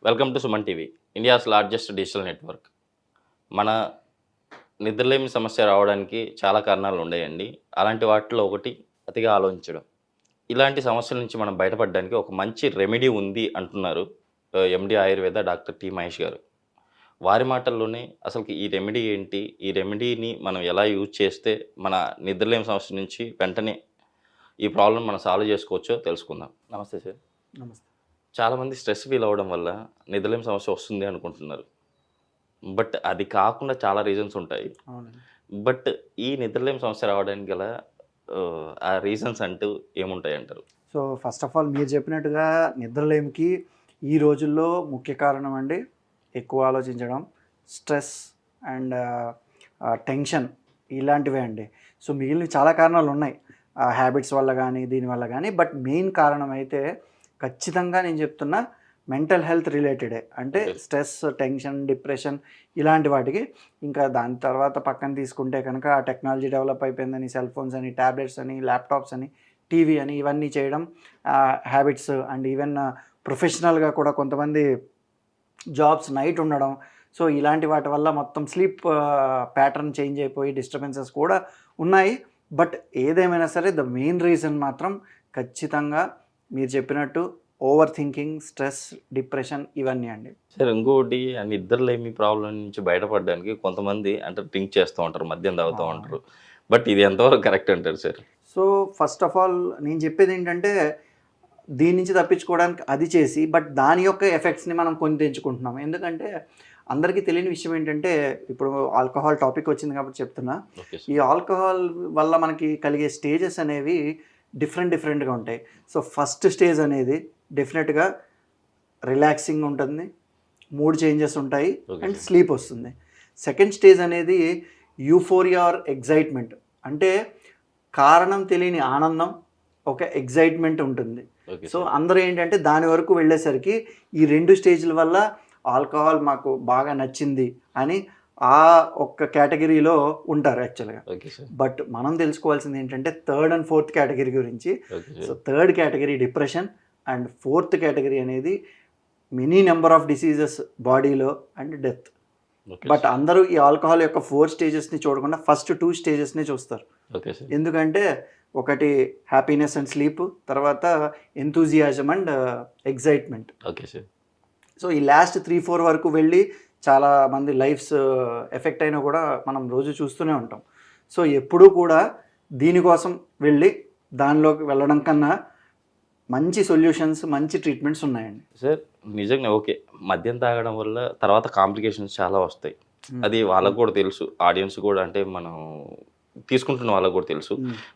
Welcome to Suman TV, India's largest digital network. మన నిద్రలేమి సమస్య రావడానికి చాలా కారణాలు ఉన్నాయండి. అలాంటి వాటిలో ఒకటి అతిగా ఆలోచించడం. ఇలాంటి సమస్యల నుంచి మనం బయటపడడానికి ఒక మంచి రెమెడీ ఉంది అంటున్నారు ఎండి ఆయుర్వేద డాక్టర్ టి మహేష్ గారు. వారి మాటల్లోనే అసలుకి ఈ రెమెడీ ఏంటి, ఈ రెమెడీని మనం ఎలా యూజ్ చేస్తే మన నిద్రలేమి సమస్య నుంచి వెంటనే ఈ ప్రాబ్లం మనం సాల్వ్ చేసుకోవచ్చో తెలుసుకుందాం. నమస్తే సార్. నమస్తే. చాలామంది స్ట్రెస్ ఫీల్ అవ్వడం వల్ల నిద్రలేమి సమస్య వస్తుంది అనుకుంటున్నారు. బట్ అది కాకుండా చాలా రీజన్స్ ఉంటాయి. అవునండి. బట్ ఈ నిద్రలేమి సమస్య రావడానికి గల ఆ రీజన్స్ అంటూ ఏముంటాయి అంటారు? సో ఫస్ట్ ఆఫ్ ఆల్ మీరు చెప్పినట్టుగా నిద్రలేమికి ఈ రోజుల్లో ముఖ్య కారణం అండి ఎక్కువ ఆలోచించడం, స్ట్రెస్ అండ్ టెన్షన్ ఇలాంటివే అండి. సో మిగిలిన చాలా కారణాలు ఉన్నాయి, హ్యాబిట్స్ వల్ల కానీ దీనివల్ల కానీ. బట్ మెయిన్ కారణం అయితే ఖచ్చితంగా నేను చెప్తున్నా మెంటల్ హెల్త్ రిలేటెడే. అంటే స్ట్రెస్, టెన్షన్, డిప్రెషన్ ఇలాంటి వాటికి. ఇంకా దాని తర్వాత పక్కన తీసుకుంటే కనుక ఆ టెక్నాలజీ డెవలప్ అయిపోయిందని సెల్ ఫోన్స్ అని, ట్యాబ్లెట్స్ అని, ల్యాప్టాప్స్ అని, టీవీ అని ఇవన్నీ చేయడం, హ్యాబిట్స్ అండ్ ఈవెన్ ప్రొఫెషనల్గా కూడా కొంతమంది జాబ్స్ నైట్ ఉండడం. సో ఇలాంటి వాటి వల్ల మొత్తం స్లీప్ ప్యాటర్న్ చేంజ్ అయిపోయి డిస్టర్బెన్సెస్ కూడా ఉన్నాయి. బట్ ఏదేమైనా సరే ద మెయిన్ రీజన్ మాత్రం ఖచ్చితంగా మీరు చెప్పినట్టు ఓవర్ థింకింగ్, స్ట్రెస్, డిప్రెషన్ ఇవన్నీ అండి. సార్ ఇంకోటి, నిద్రలేమి ప్రాబ్లం నుంచి బయటపడడానికి కొంతమంది అంటే డ్రింక్ చేస్తూ ఉంటారు, మద్యం తాగుతూ ఉంటారు. బట్ ఇది ఎంతవరకు కరెక్ట్ అంటారు sir? So first of all నేను చెప్పేది ఏంటంటే దీని నుంచి తప్పించుకోవడానికి అది చేసి, బట్ దాని యొక్క ఎఫెక్ట్స్ని మనం కొని తెచ్చుకుంటున్నాం. ఎందుకంటే అందరికీ తెలియని విషయం ఏంటంటే, ఇప్పుడు ఆల్కహాల్ టాపిక్ వచ్చింది కాబట్టి చెప్తున్నా. ఈ ఆల్కహాల్ వల్ల మనకి కలిగే స్టేజెస్ అనేవి డిఫరెంట్గా ఉంటాయి. సో ఫస్ట్ స్టేజ్ అనేది డెఫినెట్గా రిలాక్సింగ్ ఉంటుంది, మూడ్ చేంజెస్ ఉంటాయి అండ్ స్లీప్ వస్తుంది. సెకండ్ స్టేజ్ అనేది యూఫోరియా ఆర్ ఎగ్జైట్మెంట్, అంటే కారణం తెలియని ఆనందం, ఒక ఎగ్జైట్మెంట్ ఉంటుంది. సో అందరూ ఏంటంటే దాని వరకు వెళ్ళేసరికి ఈ రెండు స్టేజ్ల వల్ల ఆల్కహాల్ మాకు బాగా నచ్చింది అని ఆ ఒక్క కేటగిరీలో ఉంటారు యాక్చువల్గా. బట్ మనం తెలుసుకోవాల్సింది ఏంటంటే థర్డ్ అండ్ ఫోర్త్ కేటగిరీ గురించి. So third category depression and fourth category అనేది మెనీ నెంబర్ ఆఫ్ డిసీజెస్ బాడీలో అండ్ డెత్. బట్ అందరూ ఈ ఆల్కహాల్ యొక్క 4 స్టేజెస్ని చూడకుండా ఫస్ట్ 2 స్టేజెస్ని చూస్తారు. ఎందుకంటే ఒకటి హ్యాపీనెస్ అండ్ స్లీప్, తర్వాత ఎంతూజియాజం అండ్ ఎగ్జైట్మెంట్. సో ఈ లాస్ట్ 3-4 వరకు వెళ్ళి చాలా మంది లైఫ్స్ ఎఫెక్ట్ అయినా కూడా మనం రోజు చూస్తూనే ఉంటాం. సో ఎప్పుడూ కూడా దీనికోసం వెళ్ళి దానిలోకి వెళ్ళడం కన్నా మంచి సొల్యూషన్స్, మంచి ట్రీట్మెంట్స్ ఉన్నాయండి. సార్ నిజంగా ఓకే, మద్యం తాగడం వల్ల తర్వాత కాంప్లికేషన్స్ చాలా వస్తాయి. అది వాళ్ళకు కూడా తెలుసు, ఆడియన్స్ కూడా, అంటే మనం తీసుకుంటున్న వాళ్ళకు కూడా తెలుసు.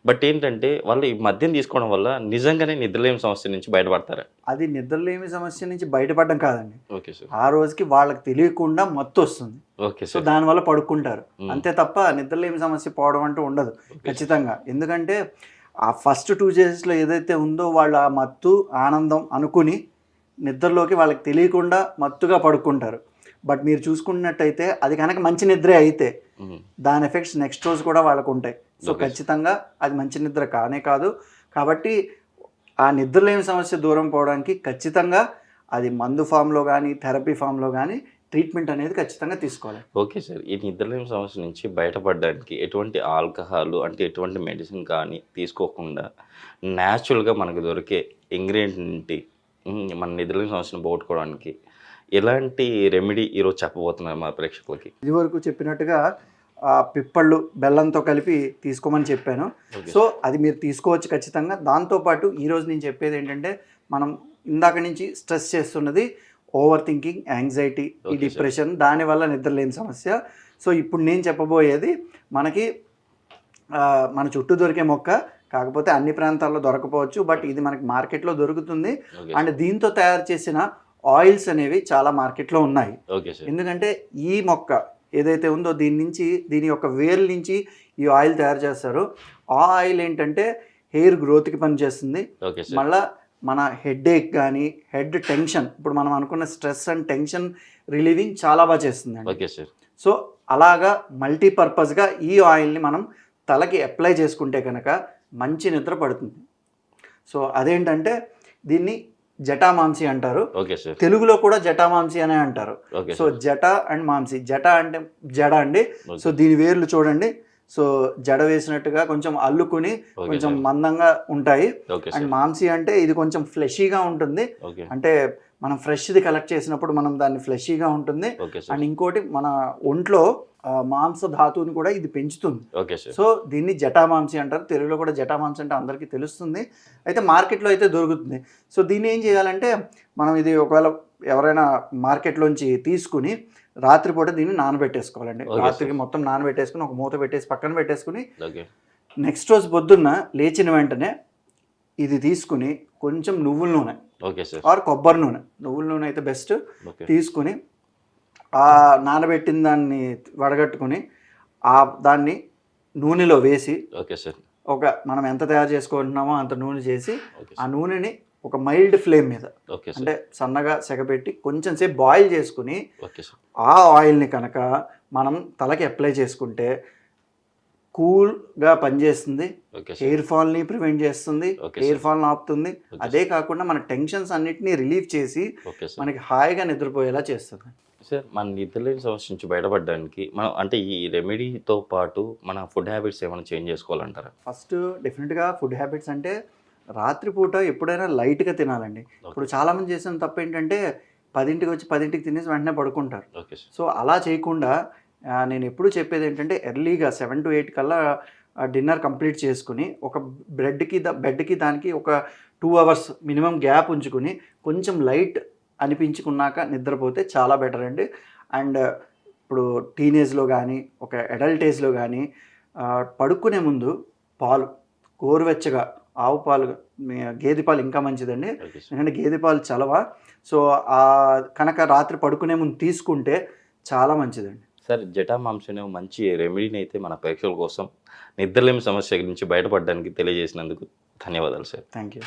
బట్ ఏంటంటే వాళ్ళు ఈ మద్యం తీసుకోవడం వల్ల నిజంగానే నిద్రలేమి సమస్య నుంచి బయటపడతారా? అది నిద్రలేమి సమస్య నుంచి బయటపడడం కాదండి. Okay sir. ఆ రోజుకి వాళ్ళకి తెలియకుండా మత్తు వస్తుంది. ఓకే సో దానివల్ల పడుకుంటారు అంతే తప్ప నిద్రలేమి సమస్య పోవడం అంటూ ఉండదు ఖచ్చితంగా. ఎందుకంటే ఆ ఫస్ట్ 2 స్టేజెస్లో ఏదైతే ఉందో వాళ్ళు ఆ మత్తు, ఆనందం అనుకుని నిద్రలోకి వాళ్ళకి తెలియకుండా మత్తుగా పడుకుంటారు. బట్ మీరు చూసుకున్నట్టయితే అది కనుక మంచి నిద్రే అయితే దాని ఎఫెక్ట్స్ నెక్స్ట్ రోజు కూడా వాళ్ళకు ఉంటాయి. సో ఖచ్చితంగా అది మంచి నిద్ర కానే కాదు. కాబట్టి ఆ నిద్రలేని సమస్య దూరం పోవడానికి ఖచ్చితంగా అది మందు ఫామ్లో కానీ, థెరపీ ఫామ్లో కానీ ట్రీట్మెంట్ అనేది ఖచ్చితంగా తీసుకోవాలి. Okay sir. ఈ నిద్రలేని సమస్య నుంచి బయటపడడానికి ఎటువంటి ఆల్కహాల్ అంటే ఎటువంటి మెడిసిన్ కానీ తీసుకోకుండా న్యాచురల్గా మనకు దొరికే ఇంగ్రీడియంట్ నుండి మన నిద్రలేని సమస్యను పోగొట్టుకోవడానికి ఎలాంటి రెమెడీ ఈరోజు చెప్పబోతున్నారు మా ప్రేక్షకులకి? ఇదివరకు చెప్పినట్టుగా పిప్పళ్ళు బెల్లంతో కలిపి తీసుకోమని చెప్పాను. సో అది మీరు తీసుకోవచ్చు ఖచ్చితంగా. దాంతోపాటు ఈరోజు నేను చెప్పేది ఏంటంటే, మనం ఇందాక నుంచి స్ట్రెస్ చేస్తున్నది ఓవర్ థింకింగ్, యాంగ్జైటీ, ఈ డిప్రెషన్, దానివల్ల నిద్రలేని సమస్య. సో ఇప్పుడు నేను చెప్పబోయేది మనకి మన చుట్టూ దొరికే మొక్క, కాకపోతే అన్ని ప్రాంతాల్లో దొరకపోవచ్చు, బట్ ఇది మనకి మార్కెట్లో దొరుకుతుంది. అండ్ దీంతో తయారు చేసిన ఆయిల్స్ అనేవి చాలా మార్కెట్లో ఉన్నాయి. ఎందుకంటే ఈ మొక్క ఏదైతే ఉందో దీని యొక్క వేర్ల నుంచి ఈ ఆయిల్ తయారు చేస్తారు. ఆ ఆయిల్ ఏంటంటే హెయిర్ గ్రోత్కి పనిచేస్తుంది. మళ్ళీ మన హెడ్ ఏక్ కానీ, హెడ్ టెన్షన్, ఇప్పుడు మనం అనుకున్న స్ట్రెస్ అండ్ టెన్షన్ రిలీవింగ్ చాలా బాగా చేస్తుంది. సో అలాగా మల్టీపర్పస్గా ఈ ఆయిల్ని మనం తలకి అప్లై చేసుకుంటే కనుక మంచి నిద్ర పడుతుంది. సో అదేంటంటే దీన్ని జటామాంసి అంటారు. Okay sir. తెలుగులో కూడా జటామాంసి అనే అంటారు. Okay so sir. జట అండ్ మాంసి, జట అంటే జడ అండి. ఓకే. సో దీని వేర్లు చూడండి, సో జడ వేసినట్టుగా కొంచెం అల్లుకుని ఓకే కొంచెం సార్. మందంగా ఉంటాయి. Okay and sir. మాంసి అంటే ఇది కొంచెం ఫ్లెషీగా ఉంటుంది. ఓకే. అంటే మనం ఫ్రెష్ది కలెక్ట్ చేసినప్పుడు మనం దాన్ని ఫ్లెషీగా ఉంటుంది. Okay and sir. ఇంకోటి మన ఒంట్లో మాంస ధాతువుని కూడా ఇది పెంచుతుంది. Okay sir. సో దీన్ని జటామాంసి అంటారు. తెలుగులో కూడా జటామాంసి అంటే అందరికీ తెలుస్తుంది. అయితే మార్కెట్లో అయితే దొరుకుతుంది. సో దీన్ని ఏం చేయాలంటే మనం ఇది ఒకవేళ ఎవరైనా మార్కెట్లోంచి తీసుకుని రాత్రిపూట దీన్ని నానబెట్టేసుకోవాలండి. ఓకే రాత్రికి మొత్తం నానబెట్టేసుకుని ఒక మూత పెట్టేసి పక్కన పెట్టేసుకుని ఓకే. నెక్స్ట్ రోజు పొద్దున్న లేచిన వెంటనే ఇది తీసుకుని కొంచెం నువ్వుల నూనె ఓకే సార్. ఆర్ కొబ్బరి నూనె, నువ్వుల నూనె అయితే బెస్ట్, ఓకే. తీసుకుని ఆ నానబెట్టిన దాన్ని వడగట్టుకుని దాన్ని నూనెలో వేసి ఓకే సార్. ఒక మనం ఎంత తయారు చేసుకుంటున్నామో అంత నూనె చేసి ఓకే ఆ సార్. నూనెని ఒక మైల్డ్ ఫ్లేమ్ మీద ఓకే సార్. అంటే సన్నగా సెగపెట్టి కొంచెం సేపు బాయిల్ చేసుకుని ఓకే సార్. ఆ ఆయిల్ని కనుక మనం తలకి అప్లై చేసుకుంటే కూల్గా పనిచేస్తుంది, ఓకే సార్. హెయిర్ ఫాల్ని ప్రివెంట్ చేస్తుంది, ఓకే హెయిర్ సార్. ఫాల్ని ఆపుతుంది. ఓకే అదే కాకుండా మన టెన్షన్స్ అన్నిటినీ రిలీఫ్ చేసి ఓకే సార్. మనకి హాయిగా నిద్రపోయేలా చేస్తుంది. సార్ మన నిద్రలేని సమస్య నుంచి బయటపడడానికి మనం అంటే ఈ రెమెడీతో పాటు మన ఫుడ్ హ్యాబిట్స్ ఏమైనా చేంజ్ చేసుకోవాలంటారా? ఫస్ట్ డెఫినెట్గా ఫుడ్ హ్యాబిట్స్ అంటే రాత్రిపూట ఎప్పుడైనా లైట్గా తినాలండి. ఇప్పుడు చాలామంది చేసిన తప్పు ఏంటంటే 10ంటికి వచ్చి 10ంటికి తినేసి వెంటనే పడుకుంటారు. Okay sir. సో అలా చేయకుండా నేను ఎప్పుడు చెప్పేది ఏంటంటే ఎర్లీగా 7 to 8 కల్లా డిన్నర్ కంప్లీట్ చేసుకుని ఒక బెడ్కి దానికి ఒక 2 hours మినిమం గ్యాప్ ఉంచుకుని కొంచెం లైట్ అనిపించుకున్నాక నిద్రపోతే చాలా బెటర్ అండి. అండ్ ఇప్పుడు టీనేజ్లో కానీ ఒక అడల్ట్ ఏజ్లో కానీ పడుకునే ముందు పాలు గోరువెచ్చగా ఆవు పాలు, గేదె పాలు ఇంకా మంచిదండి. Okay sir. ఎందుకంటే గేదె పాలు చలవ. సో కనుక రాత్రి పడుకునే ముందు తీసుకుంటే చాలా మంచిదండి. సార్ జటామాంసం అనే మంచి రెమెడీని అయితే మన ప్రేక్షకుల కోసం నిద్రలేమి సమస్య నుంచి బయటపడడానికి తెలియజేసినందుకు ధన్యవాదాలు సార్. Thank you.